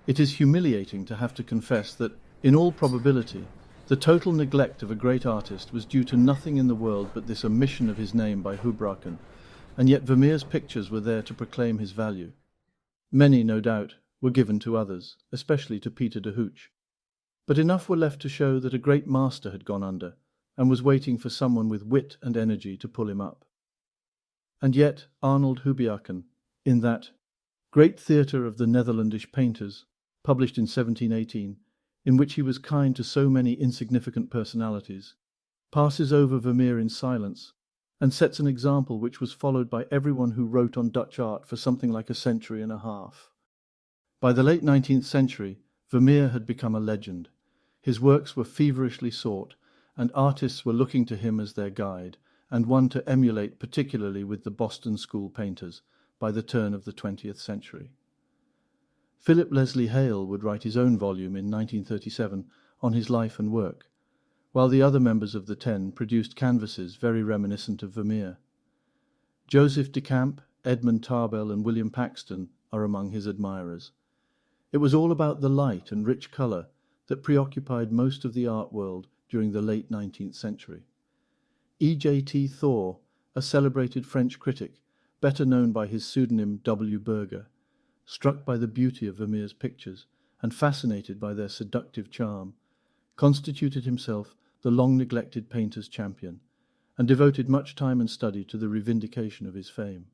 It is humiliating to have to confess that, in all probability, the total neglect of a great artist was due to nothing in the world but this omission of his name by Houbraken, and yet Vermeer's pictures were there to proclaim his value. Many, no doubt, were given to others, especially to Peter de Hooch. But enough were left to show that a great master had gone under, and was waiting for someone with wit and energy to pull him up. And yet Arnold Houbraken, in that Great Theatre of the Netherlandish Painters, published in 1718, in which he was kind to so many insignificant personalities, passes over Vermeer in silence, and sets an example which was followed by everyone who wrote on Dutch art for something like a century and a half. By the late 19th century, Vermeer had become a legend. His works were feverishly sought, and artists were looking to him as their guide, and one to emulate particularly with the Boston school painters by the turn of the 20th century. Philip Leslie Hale would write his own volume in 1937 on his life and work, while the other members of the 10 produced canvases very reminiscent of Vermeer. Joseph de Camp, Edmund Tarbell and William Paxton are among his admirers. It was all about the light and rich colour that preoccupied most of the art world during the late 19th century. E.J.T. Thor, a celebrated French critic, better known by his pseudonym W. Berger, struck by the beauty of Vermeer's pictures and fascinated by their seductive charm, constituted himself the long-neglected painter's champion, and devoted much time and study to the revindication of his fame.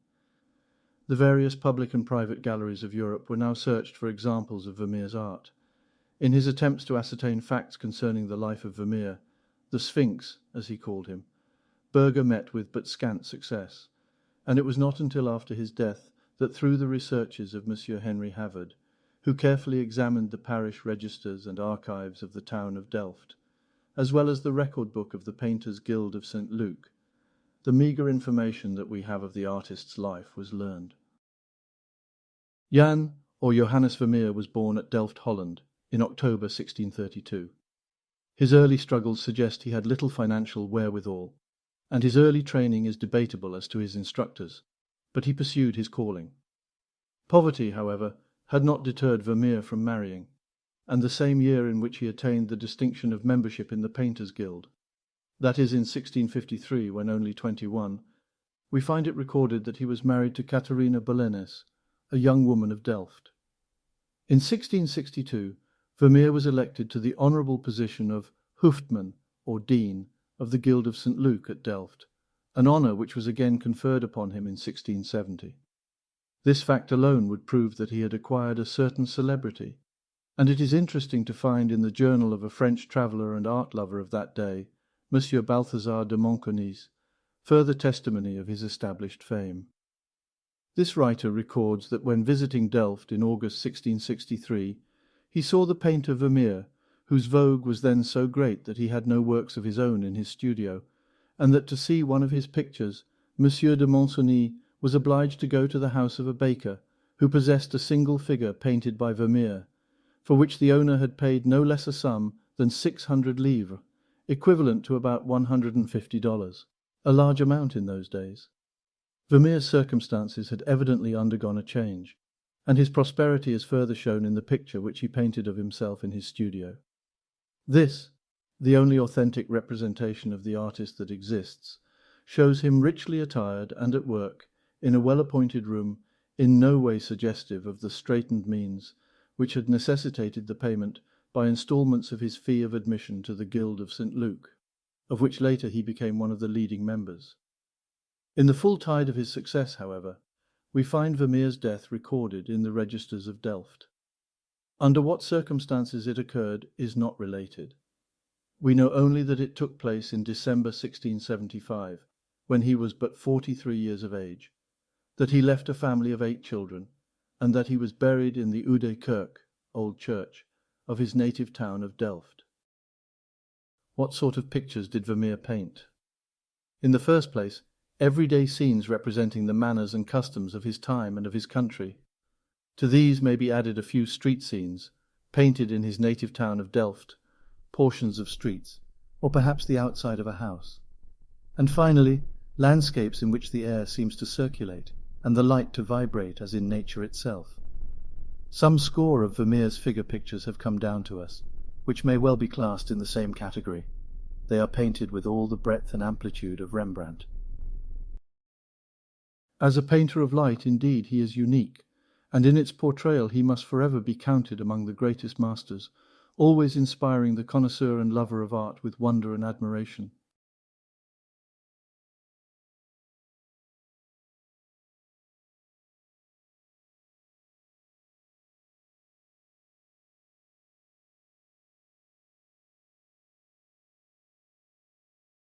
The various public and private galleries of Europe were now searched for examples of Vermeer's art. In his attempts to ascertain facts concerning the life of Vermeer, the Sphinx, as he called him, Berger met with but scant success, and it was not until after his death that through the researches of M. Henry Havard, who carefully examined the parish registers and archives of the town of Delft, as well as the record book of the Painters' Guild of St. Luke, the meagre information that we have of the artist's life was learned. Jan, or Johannes Vermeer, was born at Delft, Holland, in October 1632. His early struggles suggest he had little financial wherewithal, and his early training is debatable as to his instructors, but he pursued his calling. Poverty, however, had not deterred Vermeer from marrying, and the same year in which he attained the distinction of membership in the Painters' Guild, that is in 1653, when only 21, we find it recorded that he was married to Catharina Belenes, a young woman of Delft. In 1662, Vermeer was elected to the honourable position of Hoofdman, or Dean, of the Guild of St. Luke at Delft, an honour which was again conferred upon him in 1670. This fact alone would prove that he had acquired a certain celebrity, and it is interesting to find in the journal of a French traveller and art lover of that day, M. Balthazar de Montconis, further testimony of his established fame. This writer records that when visiting Delft in August 1663, he saw the painter Vermeer, whose vogue was then so great that he had no works of his own in his studio, and that to see one of his pictures, M. de Montconis was obliged to go to the house of a baker, who possessed a single figure painted by Vermeer, for which the owner had paid no less a sum than 600 livres, equivalent to about $150, a large amount in those days. Vermeer's circumstances had evidently undergone a change, and his prosperity is further shown in the picture which he painted of himself in his studio. This, the only authentic representation of the artist that exists, shows him richly attired and at work in a well-appointed room, in no way suggestive of the straitened means which had necessitated the payment by instalments of his fee of admission to the Guild of St. Luke, of which later he became one of the leading members. In the full tide of his success, however, we find Vermeer's death recorded in the registers of Delft. Under what circumstances it occurred is not related. We know only that it took place in December 1675, when he was but 43 years of age, that he left a family of 8 children, and that he was buried in the Oude Kerk, Old Church, of his native town of Delft. What sort of pictures did Vermeer paint? In the first place, everyday scenes representing the manners and customs of his time and of his country. To these may be added a few street scenes, painted in his native town of Delft, portions of streets, or perhaps the outside of a house. And finally, landscapes in which the air seems to circulate, and the light to vibrate as in nature itself. Some score of Vermeer's figure pictures have come down to us, which may well be classed in the same category. They are painted with all the breadth and amplitude of Rembrandt. As a painter of light, indeed, he is unique, and in its portrayal he must forever be counted among the greatest masters, always inspiring the connoisseur and lover of art with wonder and admiration.